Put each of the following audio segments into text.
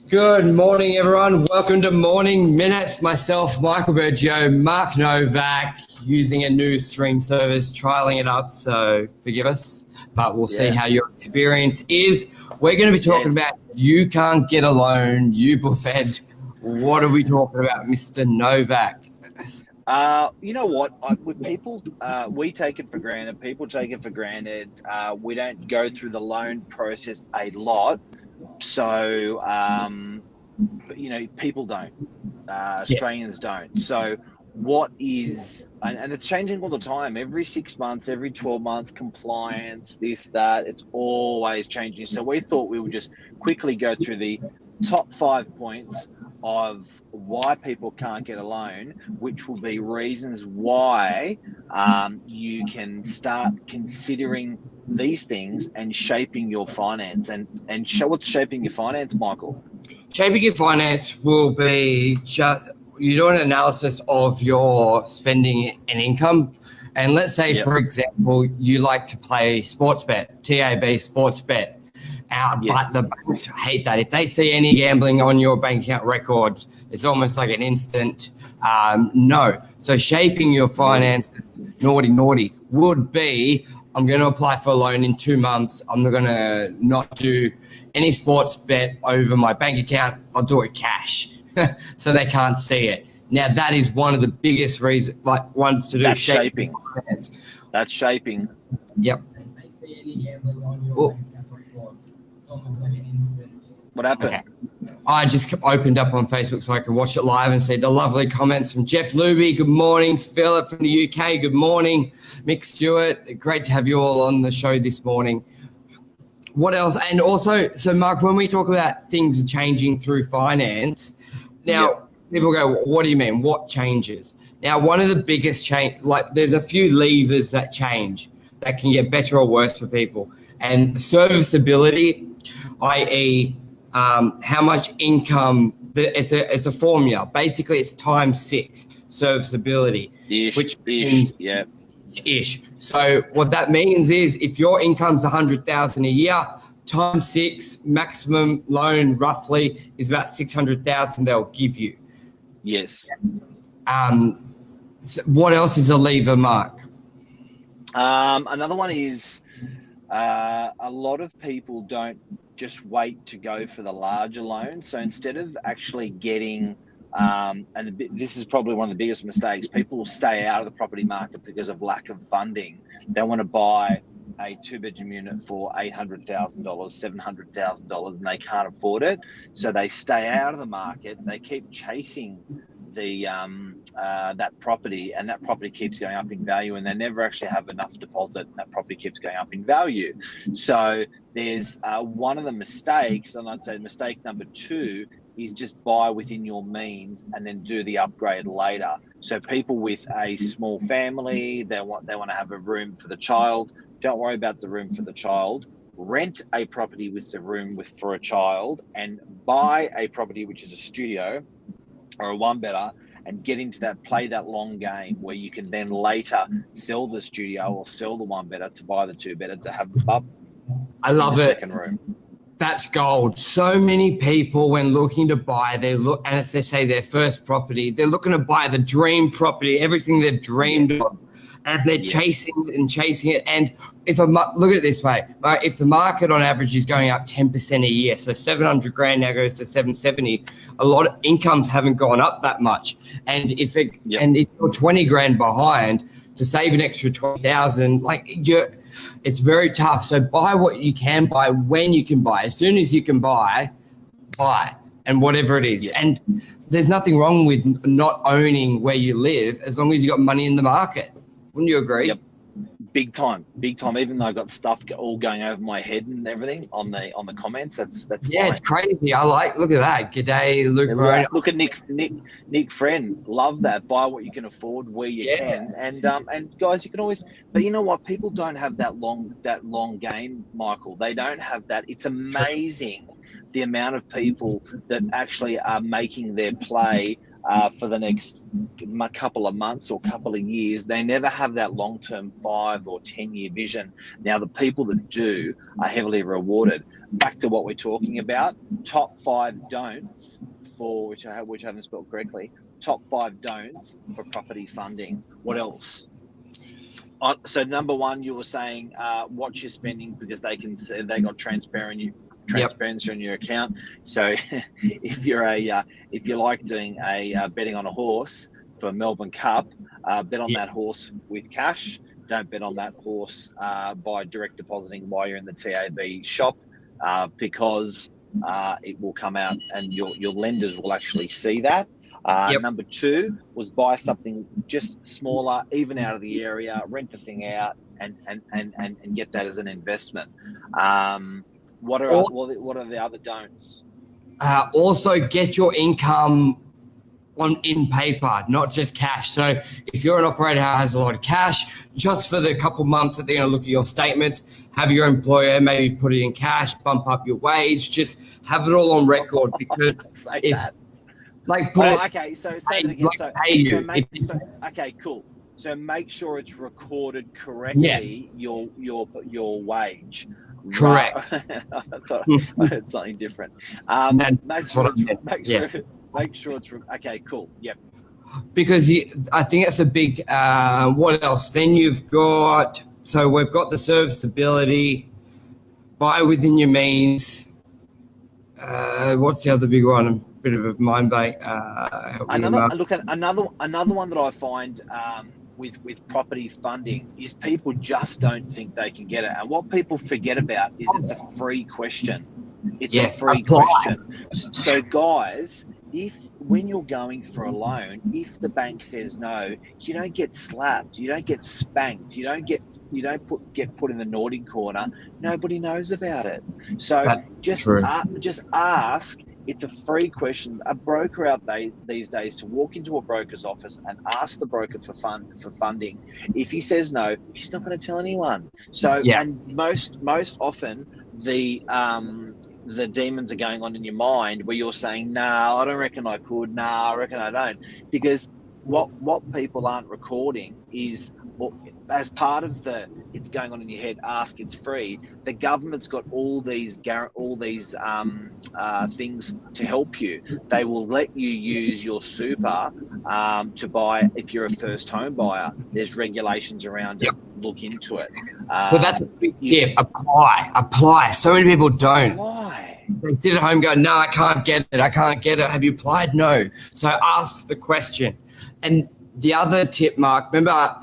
Good morning, everyone. Welcome to Morning Minutes. Myself, Michael BURGIO, Mark Novak, using a new stream service, trialing it up, so forgive us, but we'll see how your experience is. We're going to be talking about you can't get a loan, you Boofhead. What are we talking about, Mr. Novak? You know what? With people, we take it for granted. People take it for granted. We don't go through the loan process a lot. So, but people don't. Australians don't. So, what is, and it's changing all the time. Every 6 months, every 12 months, compliance, this, that, it's always changing. So, we thought we would just quickly go through the top 5 points of why people can't get a loan, which will be reasons why you can start considering these things and shaping your finance. And show what's shaping your finance, Michael. Shaping your finance will be just you do an analysis of your spending and income. And let's say, for example, you like to play sports bet, TAB sports bet. But the banks hate that. If they see any gambling on your bank account records, it's almost like an instant no. So shaping your finances, naughty, would be, I'm going to apply for a loan in 2 months. I'm going to not do any sports bet over my bank account. I'll do it cash so they can't see it. Now, that is one of the biggest reasons, ones to do. That's shaping. That's shaping. Yep. If they see any gambling on your bank account records, it's almost like an instant. What happened? Okay. I just opened up on Facebook so I can watch it live and see the lovely comments from Jeff Luby. Good morning. Philip from the UK. Good morning. Mick Stewart. Great to have you all on the show this morning. What else? And also, so Mark, when we talk about things changing through finance, now people go, what do you mean? What changes? Now, one of the biggest change, there's a few levers that change that can get better or worse for people. And serviceability, i.e., how much income, it's a formula. Basically, it's times 6 serviceability, which means ish. So what that means is if your income's 100,000 a year, times 6 maximum loan roughly is about 600,000 they'll give you. Yes. So what else is a lever, Mark? Another one is a lot of people don't just wait to go for the larger loan. So instead of actually getting, and this is probably one of the biggest mistakes, people will stay out of the property market because of lack of funding. They want to buy a 2-bedroom unit for $800,000, $700,000, and they can't afford it. So they stay out of the market. They keep chasing the that property, and that property keeps going up in value, and they never actually have enough deposit, and that property keeps going up in value. So there's one of the mistakes, and I'd say mistake number 2 is just buy within your means and then do the upgrade later. So people with a small family, they want to have a room for the child. Don't worry about the room for the child. Rent a property with the room for a child, and buy a property which is a studio or a 1-bedder, and get into that, play that long game where you can then later sell the studio or sell the 1-bedder to buy the 2-bedder to have the pub. I love it. Second room. That's gold. So many people, when looking to buy, they look, and as they say, their first property, they're looking to buy the dream property, everything they've dreamed of, and they're chasing it. And look at it this way, if the market on average is going up 10% a year, so 700 grand now goes to 770, a lot of incomes haven't gone up that much. And if you're 20 grand behind, to save an extra 20,000, it's very tough. So buy what you can buy when you can buy. As soon as you can buy, and whatever it is. And there's nothing wrong with not owning where you live as long as you got money in the market. Wouldn't you agree? Yep. Big time. Even though I got stuff all going over my head and everything on the comments, that's fine. It's crazy. look at that. G'day, Luke. Look at Nick Friend. Love that. Buy what you can afford where you can. And guys, you can always. But you know what? People don't have that long game, Michael. They don't have that. It's amazing the amount of people that actually are making their play for the next couple of months or couple of years. They never have that long-term 5 or 10-year vision. Now, the people that do are heavily rewarded. Back to what we're talking about, top 5 don'ts for, which I haven't spelled correctly, top 5 don'ts for property funding. What else? So number 1, you were saying watch your spending, because they can see they got transparency on your account. So if you like doing a betting on a horse for Melbourne Cup, bet on that horse with cash. Don't bet on that horse by direct depositing while you're in the TAB shop, because it will come out and your lenders will actually see that. Number 2 was buy something just smaller, even out of the area, rent the thing out, and get that as an investment. What are the other don'ts? Also, get your income in paper, not just cash. So if you're an operator who has a lot of cash, just for the couple months that they're going to look at your statements, have your employer maybe put it in cash, bump up your wage, just have it all on record, because okay, so say that again. Okay, cool. So make sure it's recorded correctly. Your wage. Correct. I thought I heard something different. Make sure it's okay. Cool. Yep. Because I think that's a big. What else? Then you've got. So we've got the serviceability. Buy within your means. What's the other big one? A bit of a mind blank. Another one that I find with property funding is people just don't think they can get it. And what people forget about is it's a free question. It's a free question. So guys, when you're going for a loan, if the bank says no, you don't get slapped, you don't get spanked, you don't get put in the naughty corner. Nobody knows about it. So just ask. It's a free question. A broker out these days to walk into a broker's office and ask the broker for funding. If he says no, he's not going to tell anyone. So and most often the demons are going on in your mind where you're saying, "No, I don't reckon I could. No, I reckon I don't," because what people aren't recording is, as part of it's going on in your head, ask, it's free. The government's got all these things to help you. They will let you use your super to buy if you're a first home buyer. There's regulations around it. Look into it. So that's a big tip. Apply. So many people don't. Apply. They sit at home going, "No, I can't get it. Have you applied?" No. So ask the question. And the other tip, Mark, remember,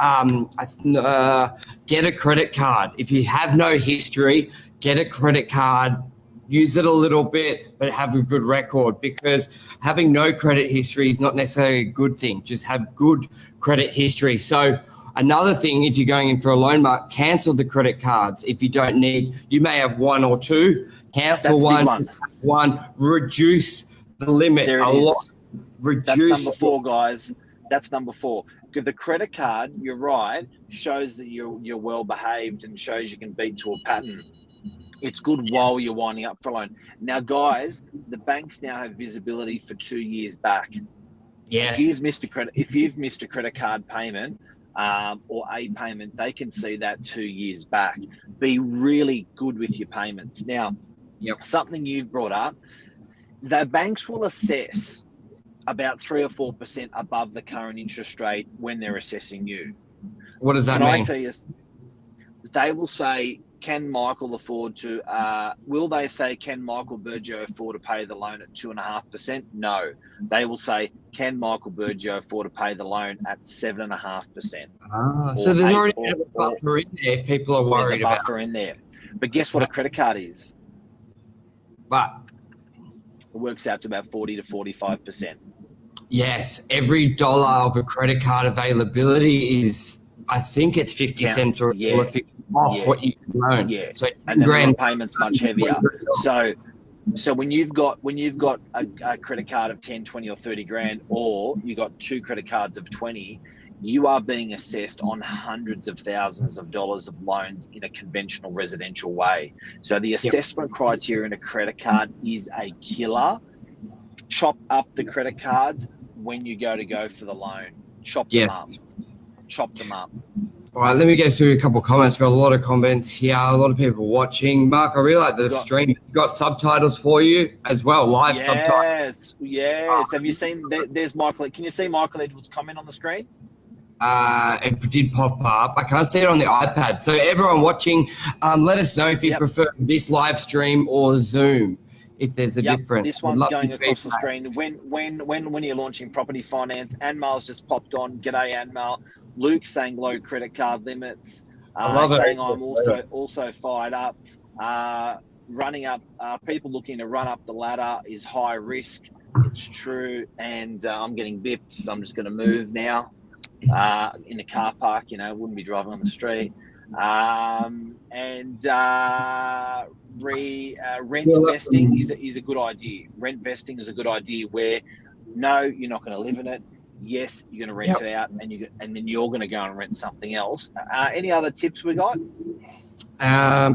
get a credit card. If you have no history, get a credit card, use it a little bit, but have a good record, because having no credit history is not necessarily a good thing. Just have good credit history. So another thing, if you're going in for a loan, Mark, cancel the credit cards. If you don't need, you may have 1 or 2, cancel one, reduce the limit a lot. That's number 4, guys. That's number 4. Because the credit card, you're right, shows that you're well behaved and shows you can beat to a pattern. It's good while you're winding up for a loan. Now, guys, the banks now have visibility for 2 years back. Yes. If you've missed a credit card payment or a payment, they can see that 2 years back. Be really good with your payments. Now, something you've brought up, the banks will assess about 3 or 4% above the current interest rate when they're assessing you. What does that mean? I tell you, they will say, can Michael afford to, will they say, can Michael BURGIO afford to pay the loan at 2.5%? No. They will say, can Michael BURGIO afford to pay the loan at 7.5%? So there's already a buffer in there if people are worried about it. Buffer in there. But guess what a credit card is? But it works out to about 40 to 45%. Yes, every dollar of a credit card availability is, I think it's 50 cents or $1.50 off what you can loan. Yeah, so and then the payment's much heavier. So when you've got a credit card of 10, 20 or 30 grand, or you got 2 credit cards of 20, you are being assessed on hundreds of thousands of dollars of loans in a conventional residential way. So the assessment criteria in a credit card is a killer. Chop up the credit cards, when you go for the loan. Chop Yeah. them up. Chop them up. All right, let me go through a couple of comments. We've got a lot of comments here, a lot of people watching. Mark, I really like the stream. It's got subtitles for you as well, live subtitles. Yes. Have you seen, there's Michael, can you see Michael Edwards' comment on the screen? It did pop up. I can't see it on the iPad. So everyone watching, let us know if you prefer this live stream or Zoom, if there's a difference. This one's going across the screen. When you're launching property finance, Anmal's just popped on. G'day, Anmal. Luke saying low credit card limits. Saying I'm also fired up. Running up, people looking to run up the ladder is high risk. It's true, and I'm getting bipped, so I'm just going to move now. In the car park, wouldn't be driving on the street. Rent vesting is a good idea. Rent vesting is a good idea where, no, you're not going to live in it. Yes, you're going to rent it out, and then you're going to go and rent something else. Any other tips we got? You're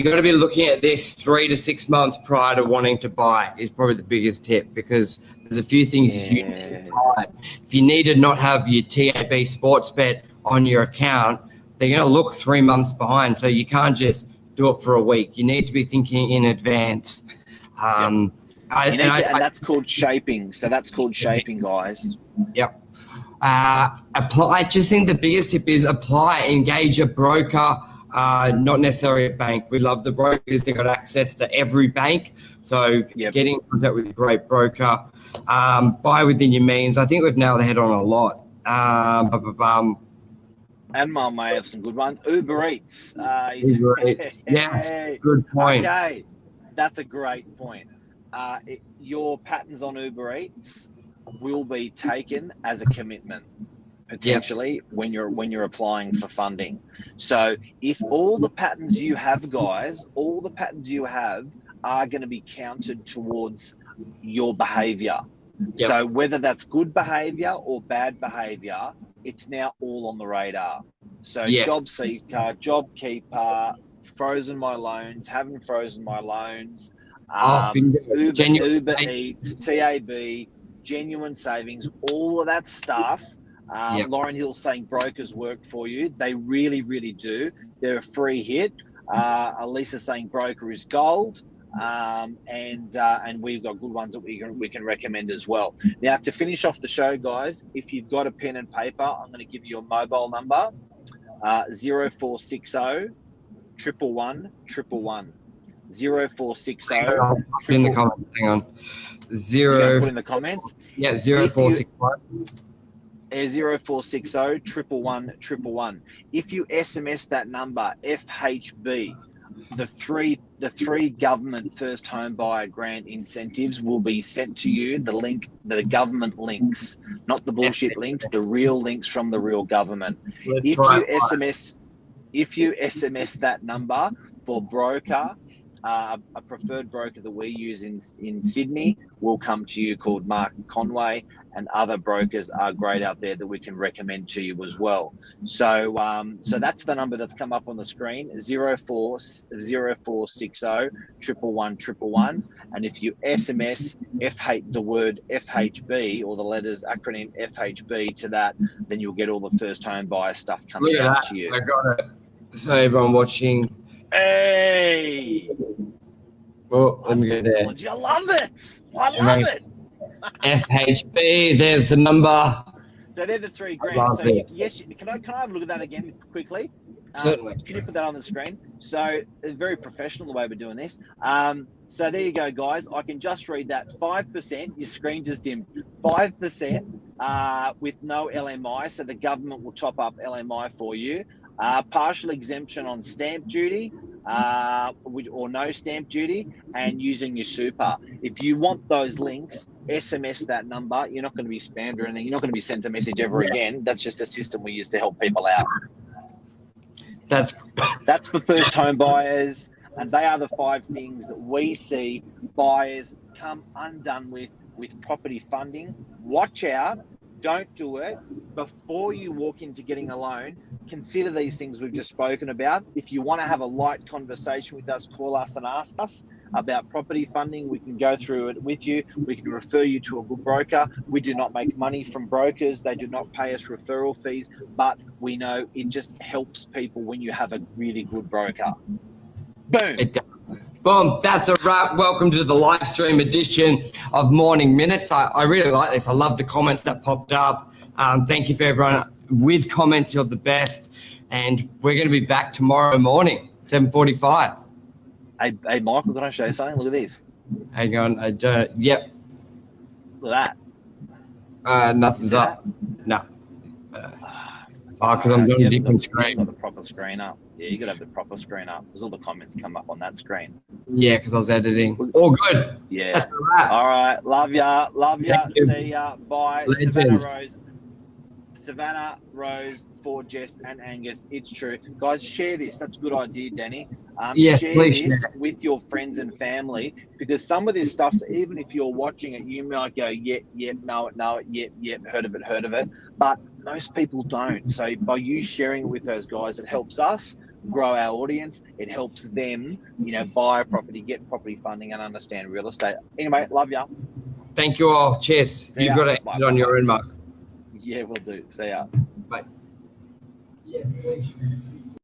going to be looking at this 3 to 6 months prior to wanting to buy is probably the biggest tip, because there's a few things you need to try. If you need to not have your TAB sports bet on your account, they're going to look 3 months behind. So you can't just do it for a week. You need to be thinking in advance. And that's called shaping. So that's called shaping, guys. Yep. I just think the biggest tip is engage a broker. Not necessarily a bank. We love the brokers. They've got access to every bank. So getting in contact with a great broker, buy within your means. I think we've nailed the head on a lot. Anmal may have some good ones. Uber Eats. Yes, good point. Okay, that's a great point. Your patterns on Uber Eats will be taken as a commitment, potentially, when you're applying for funding. So if all the patterns you have, guys, are going to be counted towards your behavior. So whether that's good behavior or bad behavior, it's now all on the radar. So Job Seeker, Job Keeper, frozen my loans, haven't frozen my loans, Uber Eats, TAB, genuine savings, all of that stuff. Lauren Hill saying brokers work for you. They really, really do. They're a free hit. Elisa saying broker is gold. And we've got good ones that we can recommend as well. Now, to finish off the show, guys, if you've got a pen and paper, I'm going to give you your mobile number, 0460 111 111. 0460 in the comments. Hang on. Put in the comments. 0461. 0460 111 111. If you SMS that number, FHB, the three government first home buyer grant incentives will be sent to you. The government links, not the bullshit links, the real links from the real government. If you SMS that number for broker, a preferred broker that we use in Sydney will come to you, called Mark Conway, and other brokers are great out there that we can recommend to you as well. So that's the number that's come up on the screen, 0460 111 111. And if you SMS the word FHB, or the letters acronym FHB to that, then you'll get all the first home buyer stuff coming out to you. I got it. So everyone watching. Hey! Well, let me go there. I love it. I love it. FHB, there's the number. So they're the $3 grand. So yes, can I have a look at that again quickly? Certainly. Can you put that on the screen? So it's very professional the way we're doing this. So there you go, guys. I can just read that. 5%. Your screen just dimmed. 5% with no LMI. So the government will top up LMI for you. Partial exemption on stamp duty, or no stamp duty, and using your super. If you want those links, SMS that number. You're not going to be spammed or anything. You're not going to be sent a message ever again. That's just a system we use to help people out. That's for first home buyers, and they are the 5 things that we see buyers come undone with property funding. Watch out. Don't do it. before you walk into getting a loan, consider these things we've just spoken about. If you want to have a light conversation with us, call us and ask us about property funding. We can go through it with you. We can refer you to a good broker. We do not make money from brokers. They do not pay us referral fees, but we know it just helps people when you have a really good broker. Boom. It does. Boom, that's a wrap. Welcome to the live stream edition of Morning Minutes. I really like this. I love the comments that popped up. Thank you for everyone with comments. You're the best. And we're going to be back tomorrow morning, 7:45. Hey, Michael, can I show you something? Look at this. Hang on. Yep. Look at that. Nothing's up. No. Because I'm doing a different screen. Got the proper screen up. Yeah, you got to have the proper screen up because all the comments come up on that screen. Yeah, because I was editing. All good. Yeah. That's a wrap. All right. Love ya. Love ya. See ya. Bye. Legends. Savannah, Rose, Ford, Jess, and Angus. It's true. Guys, share this. That's a good idea, Danny. Yes, share please this share. with your friends and family because some of this stuff, even if you're watching it, you might go, yep, know it, yep, heard of it. But most people don't. So by you sharing it with those guys, it helps us grow our audience. It helps them, buy a property, get property funding, and understand real estate. Anyway, love ya. Thank you all. Cheers. See You've ya. got to Bye. end on your own, Mark. Yeah, we'll do. See ya. Bye.